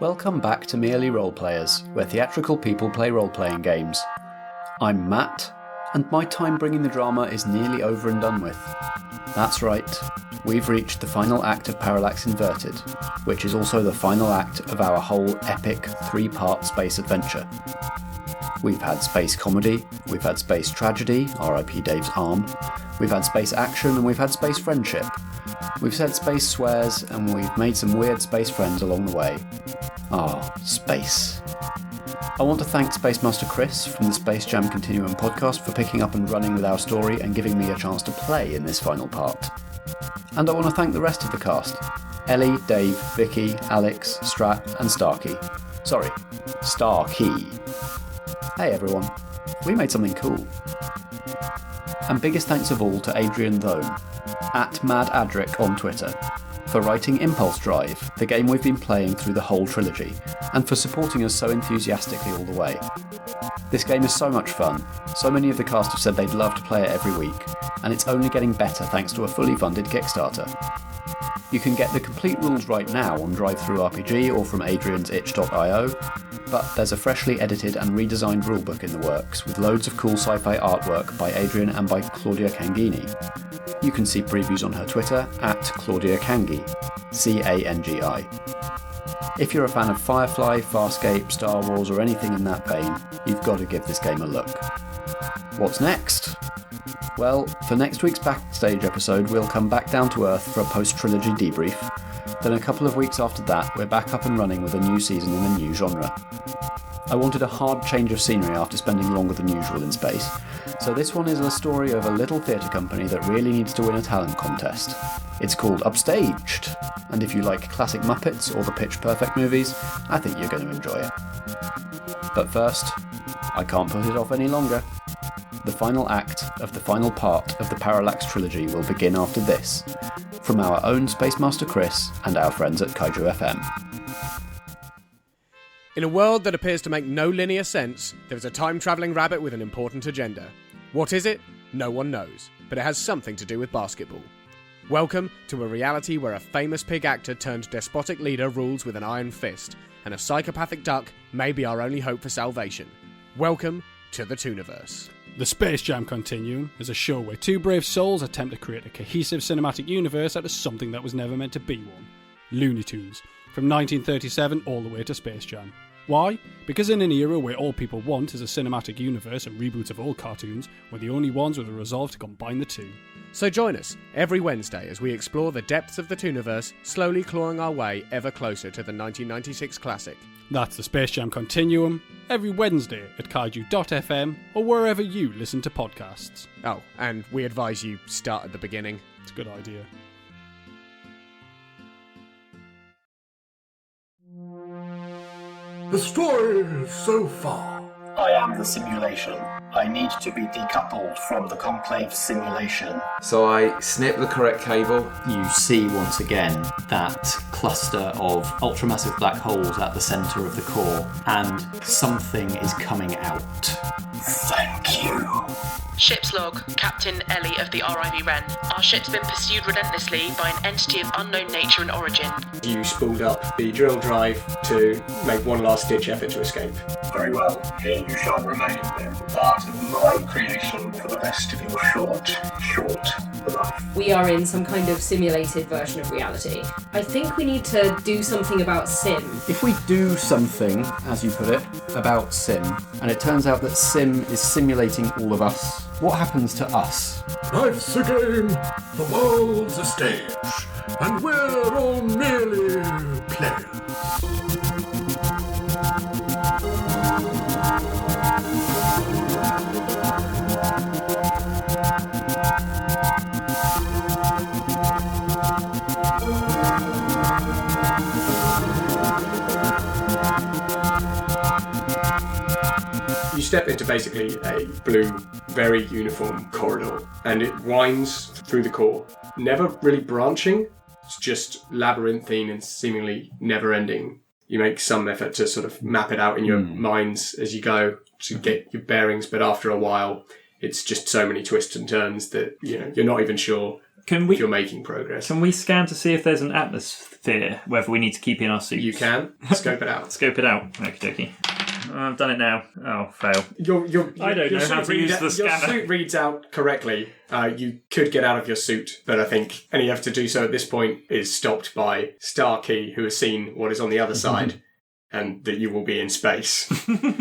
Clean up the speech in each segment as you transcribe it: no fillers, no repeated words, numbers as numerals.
Welcome back to Merely Roleplayers, where theatrical people play role-playing games. I'm Matt, and my time bringing the drama is nearly over and done with. That's right, we've reached the final act of Parallax Inverted, which is also the final act of our whole epic 3-part space adventure. We've had space comedy, we've had space tragedy, R.I.P. Dave's arm, we've had space action, and we've had space friendship. We've said space swears, and we've made some weird space friends along the way. Space. I want to thank Space Master Chris from the Space Jam Continuum podcast for picking up and running with our story and giving me a chance to play in this final part. And I want to thank the rest of the cast. Ellie, Dave, Vikki, Alex, Strat, and Starkey. Sorry, Starkey. Hey everyone, we made something cool. And biggest thanks of all to Adrian Thone, @MadAdric on Twitter, for writing Impulse Drive, the game we've been playing through the whole trilogy, and for supporting us so enthusiastically all the way. This game is so much fun, so many of the cast have said they'd love to play it every week, and it's only getting better thanks to a fully funded Kickstarter. You can get the complete rules right now on DriveThruRPG or from Adrian's itch.io, but there's a freshly edited and redesigned rulebook in the works with loads of cool sci-fi artwork by Adrian and by Claudia Cangini. You can see previews on her Twitter @ClaudiaCangi, C-A-N-G-I. If you're a fan of Firefly, Farscape, Star Wars or anything in that vein, you've got to give this game a look. What's next? Well, for next week's Backstage episode, we'll come back down to Earth for a post-trilogy debrief. Then a couple of weeks after that, we're back up and running with a new season in a new genre. I wanted a hard change of scenery after spending longer than usual in space, so this one is a story of a little theatre company that really needs to win a talent contest. It's called Upstaged, and if you like classic Muppets or the Pitch Perfect movies, I think you're going to enjoy it. But first, I can't put it off any longer. The final act of the final part of the Parallax trilogy will begin after this, from our own Space Master Chris and our friends at Kaiju FM. In a world that appears to make no linear sense, there is a time-travelling rabbit with an important agenda. What is it? No one knows, but it has something to do with basketball. Welcome to a reality where a famous pig actor turned despotic leader rules with an iron fist, and a psychopathic duck may be our only hope for salvation. Welcome to the Tooniverse. The Space Jam Continuum is a show where two brave souls attempt to create a cohesive cinematic universe out of something that was never meant to be one. Looney Tunes, from 1937 all the way to Space Jam. Why? Because in an era where all people want is a cinematic universe and reboots of all cartoons, we're the only ones with a resolve to combine the two. So join us every Wednesday as we explore the depths of the Tooniverse, slowly clawing our way ever closer to the 1996 classic. That's the Space Jam Continuum, every Wednesday at kaiju.fm or wherever you listen to podcasts. Oh, and we advise you start at the beginning. It's a good idea. The story so far. I am the simulation. I need to be decoupled from the conclave simulation. So I snip the correct cable. You see once again that cluster of ultramassive black holes at the centre of the core, and something is coming out. Thank you. Ship's log, Captain Ellie of the RIV Wren. Our ship's been pursued relentlessly by an entity of unknown nature and origin. You spooled up the drill drive to make one last ditch effort to escape. Very well. Here you shall remain, then. Part of my creation for the rest of your short life. We are in some kind of simulated version of reality. I think we need to do something about Sim. If we do something, as you put it, about Sim, and it turns out that Sim is simulating all of us, what happens to us? Life's a game, the world's a stage, and we're all merely players. You step into basically a blue, very uniform corridor, and it winds through the core, never really branching. It's just labyrinthine and seemingly never-ending. You make some effort to sort of map it out in your minds as you go to get your bearings, but after a while, it's just so many twists and turns that you're not even sure if you're making progress. Can we scan to see if there's an atmosphere, whether we need to keep in our suits? You can. Scope it out. Scope it out. Okie dokie. I've done it now. Oh, fail. I don't know how to use the scanner. Your suit reads out correctly. You could get out of your suit, but I think any effort to do so at this point is stopped by Starkey, who has seen what is on the other side, and that you will be in space.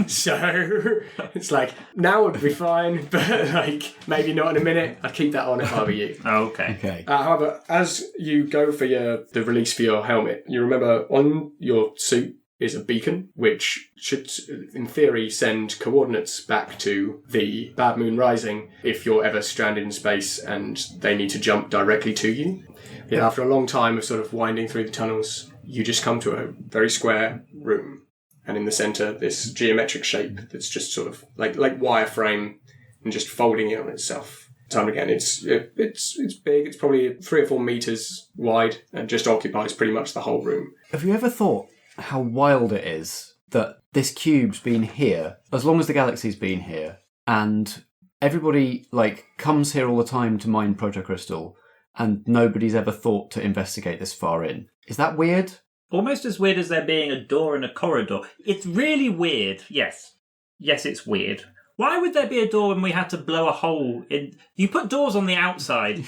So it's like, now would be fine, but like maybe not in a minute. I'd keep that on if I were you. Oh, okay. However, as you go for the release for your helmet, you remember on your suit is a beacon, which should, in theory, send coordinates back to the Bad Moon Rising if you're ever stranded in space and they need to jump directly to you. Yet after a long time of sort of winding through the tunnels, you just come to a very square room. And in the centre, this geometric shape that's just sort of like wireframe and just folding in on itself. Time and again, it's big. It's probably 3 or 4 meters wide and just occupies pretty much the whole room. Have you ever thought how wild it is that this cube's been here as long as the galaxy's been here, and everybody comes here all the time to mine protocrystal, and nobody's ever thought to investigate this far in? Is that weird? Almost as weird as there being a door in a corridor. It's really weird. Yes, it's weird. Why would there be a door when we had to blow a hole in? You put doors on the outside.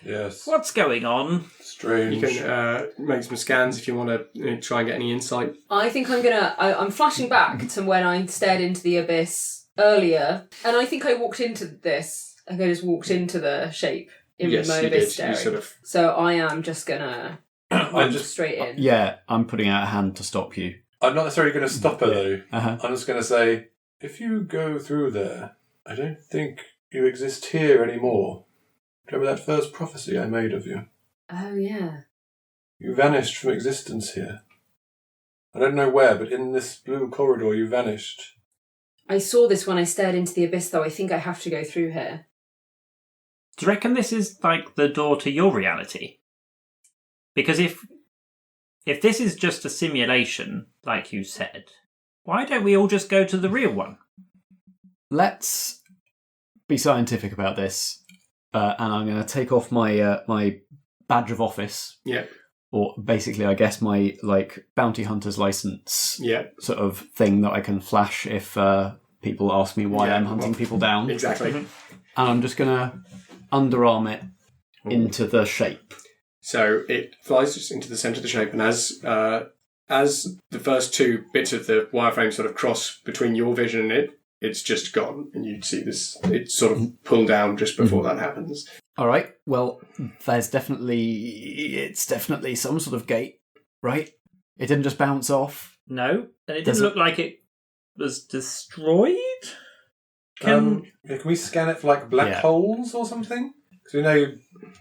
Yes. What's going on? Strange. You can make some scans if you want to try and get any insight. I think I'm flashing back to when I stared into the abyss earlier, and I think I walked into this. I think I just walked into the shape in my abyss staring. So I am just gonna straight in. Yeah, I'm putting out a hand to stop you. I'm not necessarily going to stop her though. Uh-huh. I'm just going to say, if you go through there, I don't think you exist here anymore. Remember that first prophecy I made of you? Oh, yeah. You vanished from existence here. I don't know where, but in this blue corridor you vanished. I saw this when I stared into the abyss, though. I think I have to go through here. Do you reckon this is like the door to your reality? Because if this is just a simulation, like you said, why don't we all just go to the real one? Let's be scientific about this, and I'm going to take off my my badge of office. Yeah. Or basically, I guess my bounty hunter's license. Yeah. Sort of thing that I can flash if people ask me why I'm hunting people down. Exactly. And I'm just going to underarm it into the shape. So it flies just into the centre of the shape, and as the first 2 bits of the wireframe sort of cross between your vision and it, it's just gone, and you'd see this. It's sort of pulled down just before that happens. All right. Well, it's definitely some sort of gate, right? It didn't just bounce off. No, and it didn't look like it was destroyed. Can we scan it for black holes or something? Because we know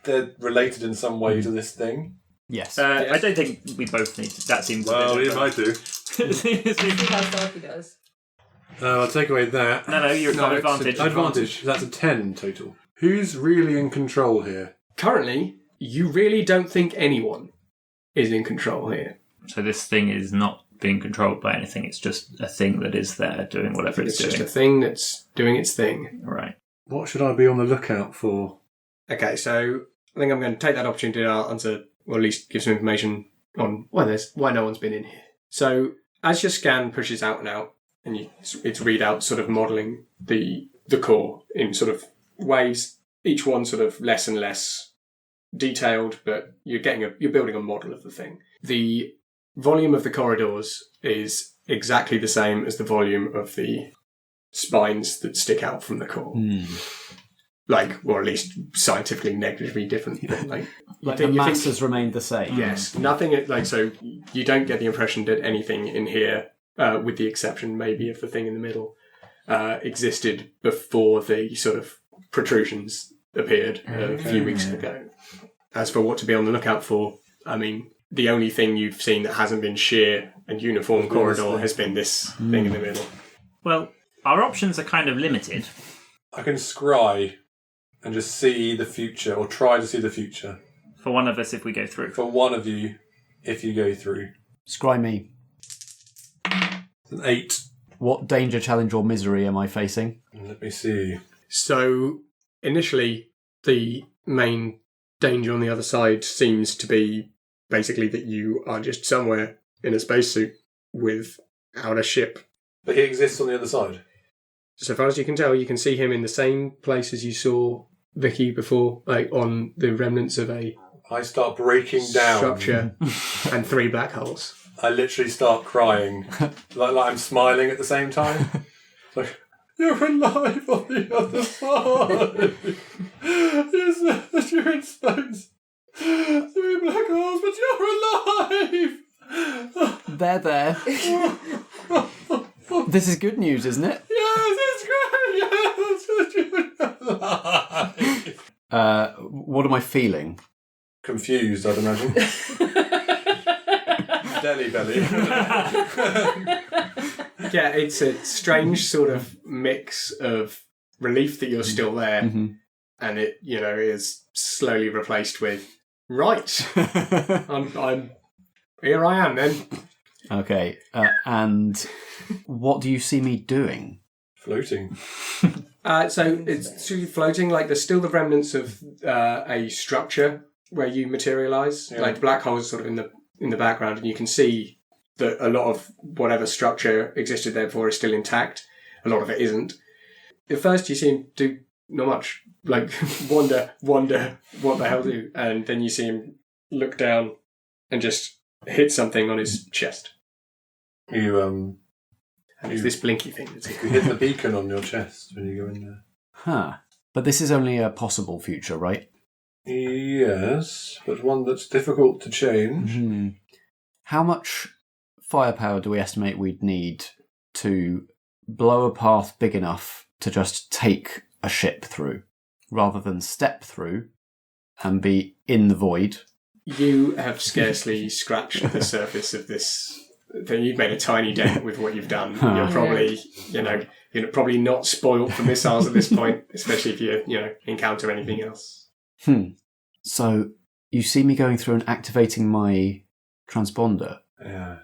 they're related in some way to this thing. Yes. I don't think we both need to. That seems. Well, you might do. See how Starkey does. I'll take away that. No, you've got advantage. Advantage. That's a 10 total. Who's really in control here? Currently, you really don't think anyone is in control here. So this thing is not being controlled by anything. It's just a thing that is there doing whatever it's doing. It's just a thing that's doing its thing. Right. What should I be on the lookout for? Okay, so I think I'm going to take that opportunity to answer, or at least give some information on why no one's been in here. So as your scan pushes out and out, and its readout sort of modelling the core in sort of ways, each one sort of less and less detailed, but you're building a model of the thing. The volume of the corridors is exactly the same as the volume of the spines that stick out from the core. Or at least scientifically negligibly different. But the mass has remained the same. Yes, nothing. So you don't get the impression that anything in here, with the exception maybe of the thing in the middle, existed before the sort of protrusions appeared a few weeks ago. As for what to be on the lookout for, I mean, the only thing you've seen that hasn't been sheer and uniform corridor has been this thing in the middle. Well, our options are kind of limited. I can scry and just see the future, or try to see the future. For one of us if we go through. For one of you, if you go through. Scry me. It's an 8. What danger, challenge, or misery am I facing? Let me see. So, initially, the main danger on the other side seems to be basically that you are just somewhere in a spacesuit without a ship. But he exists on the other side. So far as you can tell, you can see him in the same place as you saw Vikki before, like on the remnants of a I start breaking down. Structure and 3 black holes. I literally start crying. like I'm smiling at the same time. Like, you're alive on the other side. You said that you're in space. 3 black holes, but you're alive. They're there. This is good news, isn't it? Yes, it's great. Yes, you're alive. What am I feeling? Confused, I'd imagine. Deli belly. Yeah, it's a strange sort of mix of relief that you're still there, and it, is slowly replaced with, right, I'm here I am then. Okay, and what do you see me doing? Floating. So it's sort of floating, like there's still the remnants of a structure where you materialise. Yeah. Like the black hole is sort of in the background, and you can see that a lot of whatever structure existed there before is still intact. A lot of it isn't. At first you see him do not much, like wonder what the hell do, and then you see him look down and just hit something on his chest. You And it's this blinky thing. you hit the beacon on your chest when you go in there. Huh. But this is only a possible future, right? Yes, but one that's difficult to change. How much firepower do we estimate we'd need to blow a path big enough to just take a ship through, rather than step through and be in the void? You have scarcely scratched the surface of this thing. You've made a tiny dent with what you've done. You're probably, you're probably not spoilt for missiles at this point, especially if you, encounter anything else. So you see me going through and activating my transponder. Yes.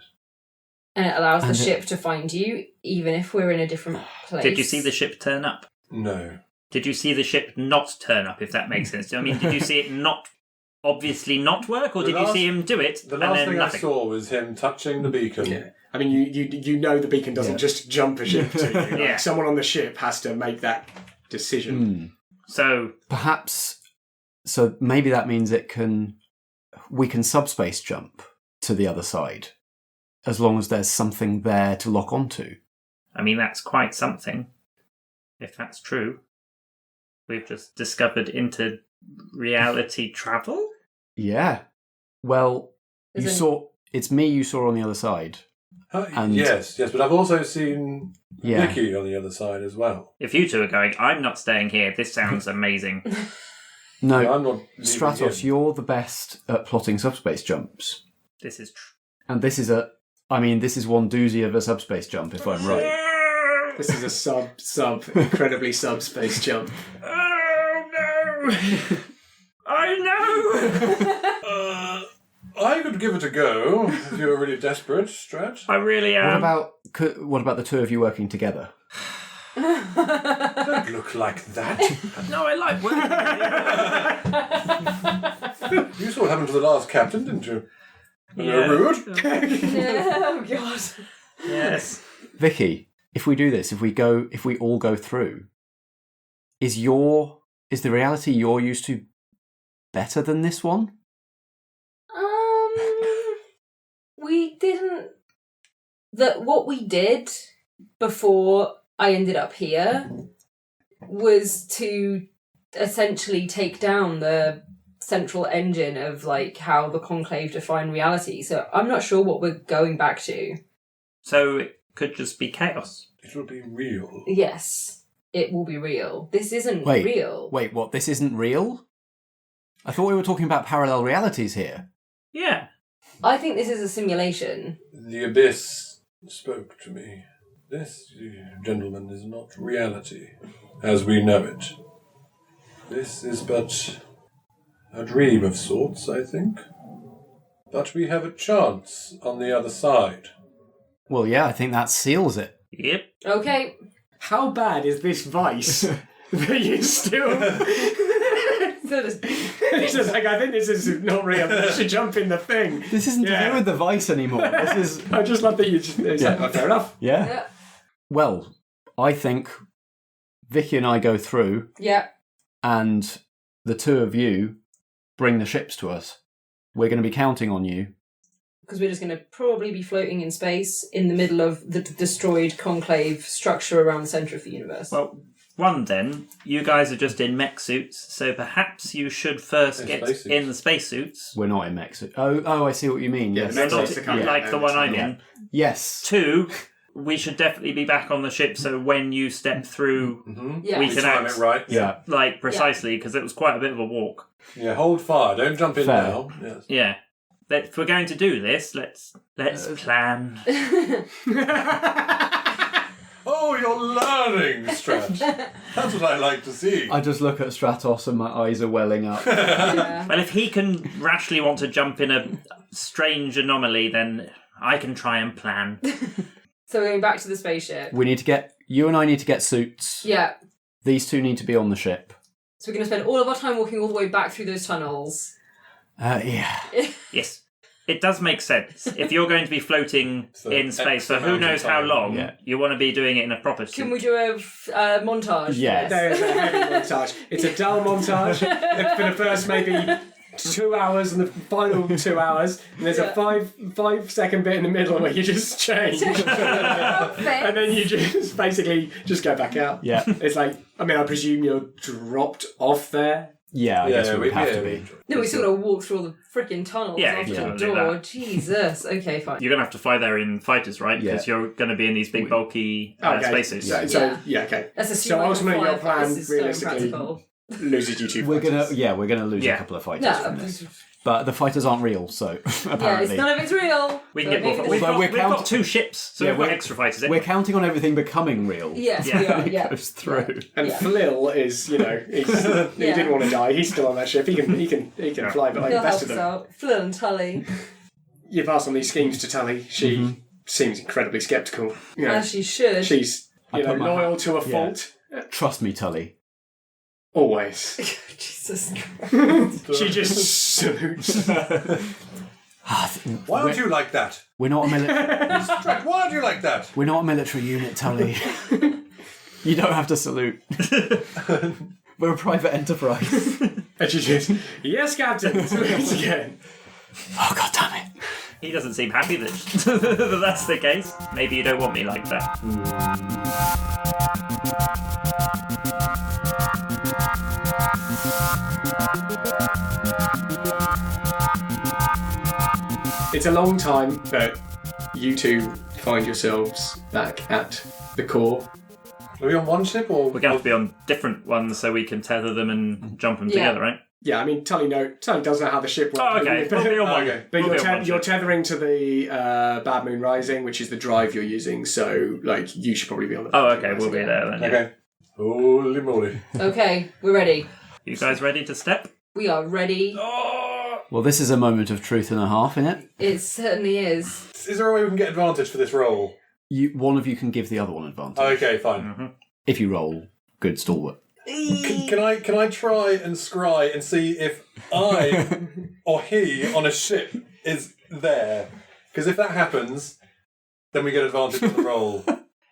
And it allows the ship to find you, even if we're in a different place. Did you see the ship turn up? No. Did you see the ship not turn up, if that makes sense? I mean, did you see it not obviously not work, or did you see him do it The and last then thing nothing? I saw was him touching the beacon. Yeah. I mean, you know the beacon doesn't just jump a ship to you. Yeah. Like, someone on the ship has to make that decision. So perhaps, so maybe that means we can subspace jump to the other side, as long as there's something there to lock onto. I mean, that's quite something, if that's true. We've just discovered inter-reality travel? Yeah. Well, it's me you saw on the other side. Yes, but I've also seen Yeah. Vikki on the other side as well. If you two are going, I'm not staying here. This sounds amazing. No, I'm not leaving Stratos, him. you're the best at plotting subspace jumps. This is true. And this is one doozy of a subspace jump, if I'm right. This is a incredibly subspace jump. Oh no! I know! I could give it a go if you were really desperate, Strat. I really am. What about the two of you working together? Don't look like that. No, I like working. You saw what happened to the last captain, didn't you? Yeah. Rude. Oh, God. Yes. Vikki, if we do this, if we all go through, is the reality you're used to better than this one? We didn't. What we did before I ended up here was to essentially take down the central engine of how the Conclave define reality. So I'm not sure what we're going back to. So it could just be chaos. It will be real. Yes, it will be real. This isn't real. Wait, what? This isn't real? I thought we were talking about parallel realities here. Yeah. I think this is a simulation. The Abyss spoke to me. This, gentlemen, is not reality as we know it. This is but a dream of sorts, I think. But we have a chance on the other side. Well, yeah, I think that seals it. Yep. Okay. How bad is this vice that you still Phil just... He's just like, I think this is not real. I should jump in the thing. This isn't to do with the vice anymore. This is... I just love that you just... It's like, fair enough. Yeah? Well, I think Vikki and I go through. Yeah. And the two of you bring the ships to us. We're going to be counting on you. Because we're just going to probably be floating in space in the middle of the destroyed conclave structure around the centre of the universe. Well, one then, you guys are just in mech suits, so perhaps you should first get in the spacesuits. We're not in mech suits. Oh, I see what you mean. Yeah, Yes. Like the one I'm in. Yes. 2, we should definitely be back on the ship, so when you step through, we can time act it right. Yeah. like precisely, because it was quite a bit of a walk. Yeah, hold fire. Don't jump in Fair. now. Yes. Yeah. If we're going to do this, let's plan. Oh, you're learning, Strat. That's what I like to see. I just look at Stratos and my eyes are welling up. Well, if he can rashly want to jump in a strange anomaly, then I can try and plan. So we're going back to the spaceship. You and I need to get suits. Yeah. These two need to be on the ship. So we're going to spend all of our time walking all the way back through those tunnels. Yeah. Yes. It does make sense. If you're going to be floating in space for who knows how long, you want to be doing it in a proper suit. Can we do a montage? Yes. There's a heavy montage. It's a dull montage for the first maybe 2 hours and the final 2 hours. And there's a 5-second bit in the middle where you just change. And then you just basically just go back out. Yeah. It's like, I mean, I presume you're dropped off there. Yeah, I guess we would have to be. No, we still got to walk through all the freaking tunnels after the door. Jesus. Okay, fine. You're going to have to fly there in fighters, right? Because you're going to be in these big, bulky spacesuits. So, okay. So ultimately your plan realistically loses you 2 fighters. We're going to lose a couple of fighters from this. But the fighters aren't real, so apparently. None of it's real. We can get more. We've got 2 ships, so we've got extra fighters. We're counting on everything becoming real. Yes, we are. It goes through. And Flil is, he didn't want to die. He's still on that ship. He can fly, but like the best of them. Flil and Tully. You pass on these schemes to Tully. She seems incredibly sceptical. As she should. She's loyal to a fault. Trust me, Tully. Always. Jesus Christ. She just salutes. Why aren't you like that? We're not a military. Strat, why aren't you like that? We're not a military unit, Tully. You don't have to salute. We're a private enterprise. And she just, yes, Captain. Salutes again. Oh, God damn it. He doesn't seem happy that that's the case. Maybe you don't want me like that. It's a long time, but you two find yourselves back at the core. Are we on one ship or? We're going to have to be on different ones so we can tether them and jump them together, right? Yeah, I mean, Tully does know how the ship works. Oh, okay. We'll be on one. But We'll you're tethering to the Bad Moon Rising, which is the drive you're using, so, you should probably be on the... Oh, okay, we'll be there then. Okay. Holy moly. Okay, we're ready. You guys ready to step? We are ready. Well, this is a moment of truth and a half, innit? It certainly is. Is there a way we can get advantage for this roll? One of you can give the other one advantage. Okay, fine. If you roll good stalwart. Can I try and scry and see if I or he on a ship is there? Because if that happens, then we get advantage on the roll.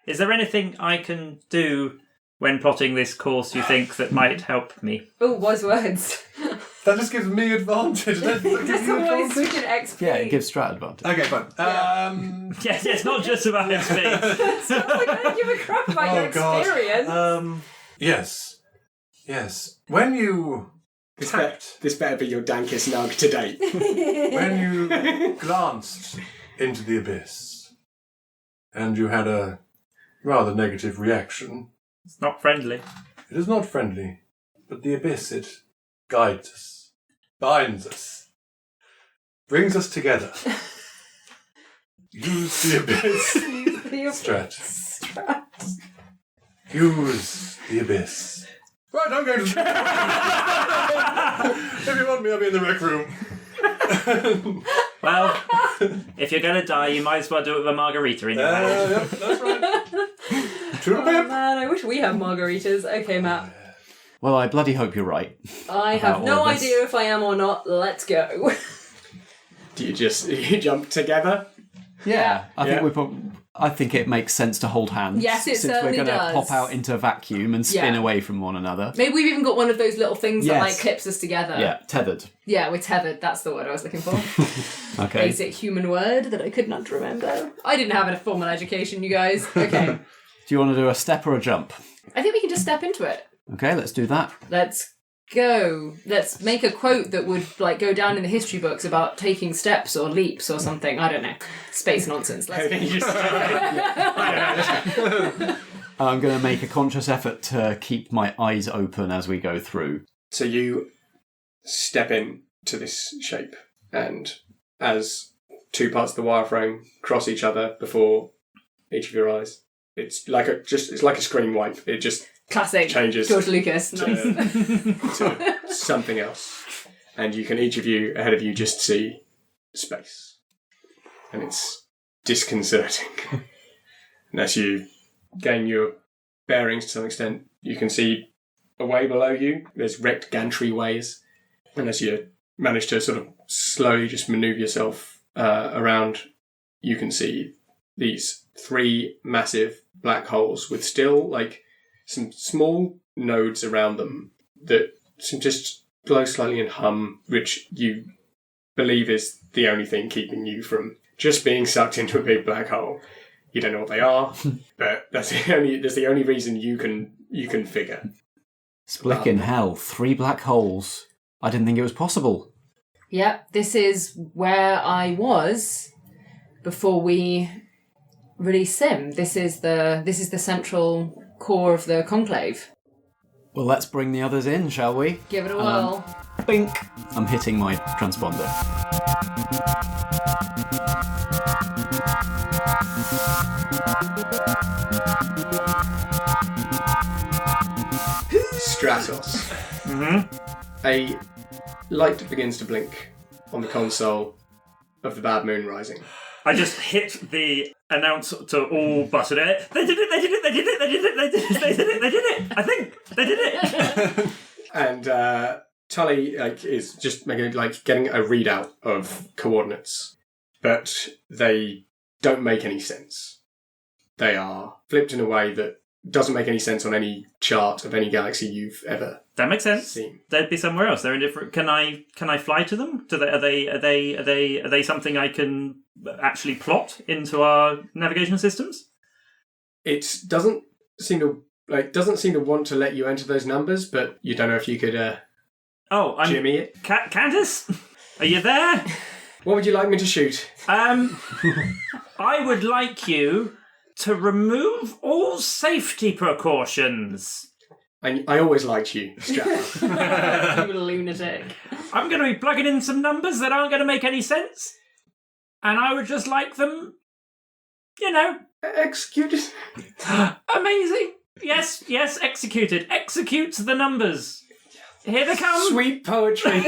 Is there anything I can do when plotting this course you think that might help me? Oh, wise words. That just gives me advantage. That gives you always advantage. switch an XP. Yeah, it gives Strat advantage. Okay, fine. Yes, it's not just about XP. Sounds like I don't give a crap about your experience. Yes. When you This better be your dankest nug to date. when you glanced into the abyss and you had a rather negative reaction, It's not friendly. it is not friendly, but the abyss, it guides us, binds us, brings us together. Use the abyss, Strat. Use the abyss. Right, I'm going to... If you want me, I'll be in the rec room. Well, if you're going to die, you might as well do it with a margarita in your hand. Yep, that's right. Oh man, I wish we had margaritas. Okay, Matt. Well, I bloody hope you're right. I have no idea if I am or not. Let's go. Do you jump together? Yeah. I think it makes sense to hold hands. Yes, it since certainly we're going to does. pop out into a vacuum and spin away from one another. Maybe we've even got one of those little things that like clips us together. Yeah, tethered. Yeah, we're tethered. That's the word I was looking for. Okay. Basic human word that I could not remember. I didn't have a formal education, you guys. Okay. Do you want to do a step or a jump? I think we can just step into it. Okay, let's do that. Let's go. Let's make a quote that would like go down in the history books about taking steps or leaps or something. I don't know. Space nonsense. I'm going to make a conscious effort to keep my eyes open as we go through. So you step in to this shape, and as two parts of the wireframe cross each other before each of your eyes, it's like a screen wipe. It just classic changes George Lucas to something else, and you can each of you ahead of you just see space, and it's disconcerting. And as you gain your bearings to some extent, you can see away below you there's wrecked gantry ways, and as you manage to sort of slowly just manoeuvre yourself around, you can see these 3 massive black holes with still like some small nodes around them that just glow slightly and hum, which you believe is the only thing keeping you from just being sucked into a big black hole. You don't know what they are, but that's the only reason you can figure. Splickin' hell, 3 black holes. I didn't think it was possible. Yep, this is where I was before we released Sim. This is the central core of the conclave. Well, let's bring the others in, shall we? Give it a whirl. Bink! I'm hitting my transponder. Stratos. Mm-hmm. A light begins to blink on the console of the Bad Moon Rising. I just hit the announce to all button. They did it, they did it, they did it, they did it, they did it, they did it, they did it. I think they did it. And Tully is just getting a readout of coordinates, but they don't make any sense. They are flipped in a way that doesn't make any sense on any chart of any galaxy you've ever that makes sense. seen. They'd be somewhere else. They're in different. Can I fly to them? Are they something I can actually plot into our navigation systems? It doesn't seem to want to let you enter those numbers, but you don't know if you could I'm jimmy it. Candace, are you there? What would you like me to shoot? I would like you to remove all safety precautions. I always liked you, Strat. You lunatic. I'm going to be plugging in some numbers that aren't going to make any sense, and I would just like them, Executed. Amazing. Yes, executed. Execute the numbers. Here they come. Sweet poetry.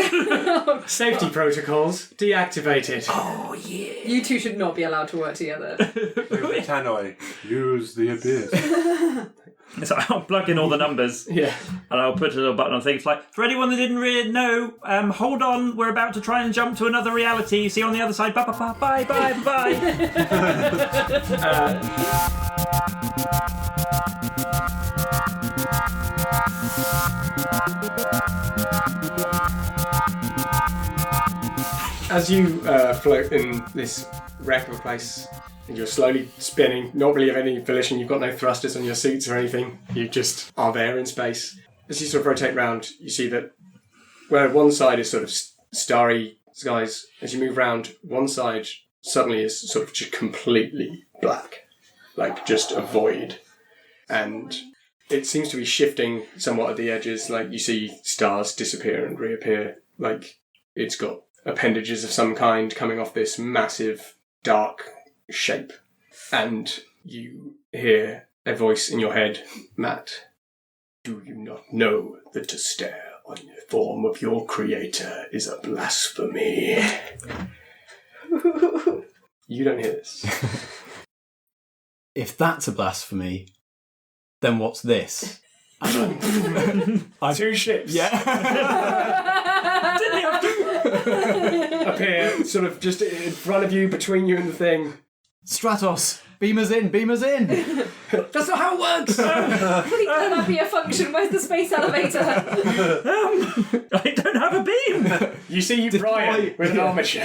Safety protocols deactivated. Oh, yeah. You two should not be allowed to work together. Tannoy, use the abyss. So I'll plug in all the numbers. Yeah. And I'll put a little button on things like, for anyone that didn't really know, hold on, we're about to try and jump to another reality. See you on the other side. Bye, bye, bye, bye, bye. As you float in this wreck of a place, and you're slowly spinning, not really of any volition, you've got no thrusters on your suits or anything, you just are there in space. As you sort of rotate round, you see that where one side is sort of starry skies, as you move round, one side suddenly is sort of just completely black, like just a void. And it seems to be shifting somewhat at the edges, like you see stars disappear and reappear, like it's got appendages of some kind coming off this massive, dark shape. And you hear a voice in your head, Matt. Do you not know that to stare on the form of your creator is a blasphemy? You don't hear this. If that's a blasphemy, then what's this? Two ships. Yeah. Appear sort of just in front of you, between you and the thing. Stratos, beam us in. That's not how it works. Please let that be a function. Where's the space elevator? I don't have a beam. You see Brian with an armature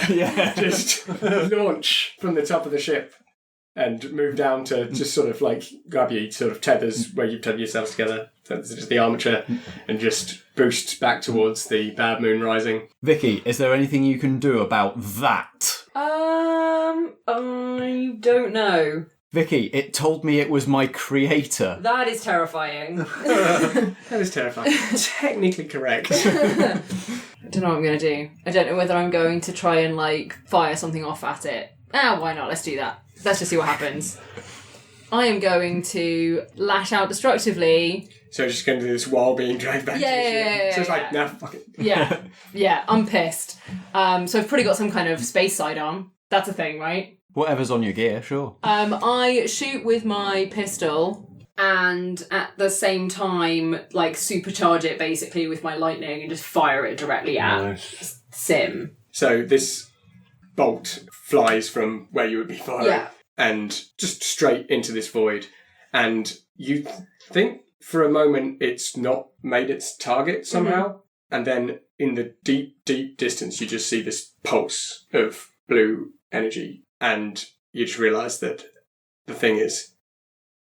just launch from the top of the ship and move down to just sort of like grab you, sort of tethers where you've tethered yourselves together. That's just the armature and just boost back towards the bad moon rising. Vikki, is there anything you can do about that? I don't know. Vikki, it told me it was my creator. That is terrifying. That is terrifying. Technically correct. I don't know what I'm going to do. I don't know whether I'm going to try and, like, fire something off at it. Why not? Let's do that. Let's just see what happens. I am going to lash out destructively. So just going to do this while being dragged back to the ship. So it's like, nah, fuck it. Yeah, I'm pissed. So I've probably got some kind of space sidearm. That's a thing, right? Whatever's on your gear, sure. I shoot with my pistol and at the same time, like, supercharge it basically with my lightning and just fire it directly at Sim. So this bolt flies from where you would be firing and just straight into this void. And you think for a moment it's not made its target somehow. And then in the deep, deep distance, you just see this pulse of blue energy. And you just realise that the thing is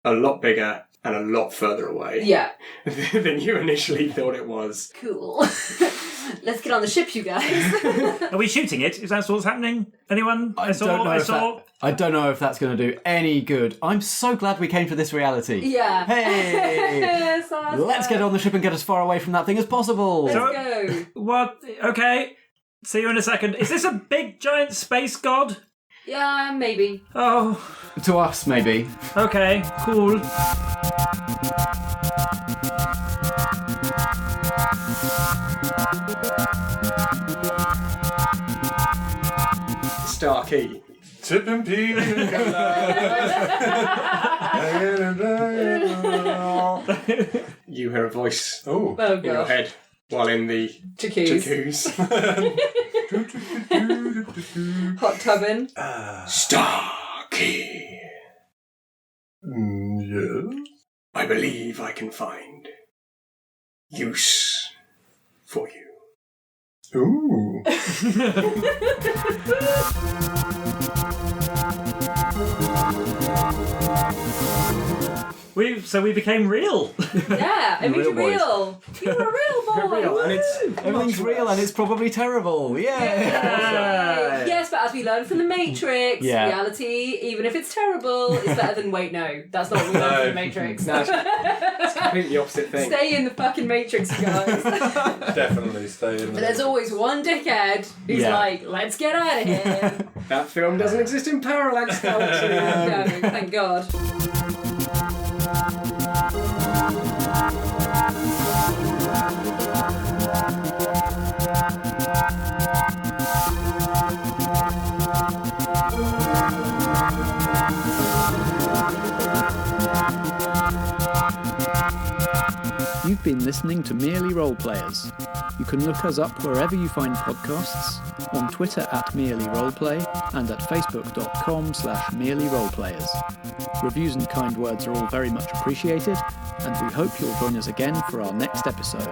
a lot bigger and a lot further away than you initially thought it was. Cool. Let's get on the ship, you guys. Are we shooting it? Is that what's happening? Anyone? I don't know if that's going to do any good. I'm so glad we came to this reality. Yeah. Hey! Let's get on the ship and get as far away from that thing as possible. Let's go. What? Okay. See you in a second. Is this a big, giant space god? Yeah, maybe. Oh. To us, maybe. Okay, cool. Starkey. Tip and pee. You hear a voice Oh, in your head while in the jacuzzi. Hot tubbing. Starkey. Yes? I believe I can find use for you. Ooh. We became real. Yeah, I made you real. You were a real boy. You're real, and Everything's real and it's probably terrible. Yeah. Yes, but as we learned from the Matrix, reality, even if it's terrible, is better than that's not what we learned from the Matrix. No, it's completely the opposite thing. Stay in the fucking Matrix, you guys. Definitely stay in. But there's always one dickhead who's like, let's get out of here. That film doesn't exist in Parallax Galaxy. No, thank God. You've been listening to Merely Role Players. You can look us up wherever you find podcasts, on Twitter @merelyroleplay and at facebook.com/merelyroleplayers. Reviews and kind words are all very much appreciated, and we hope you'll join us again for our next episode.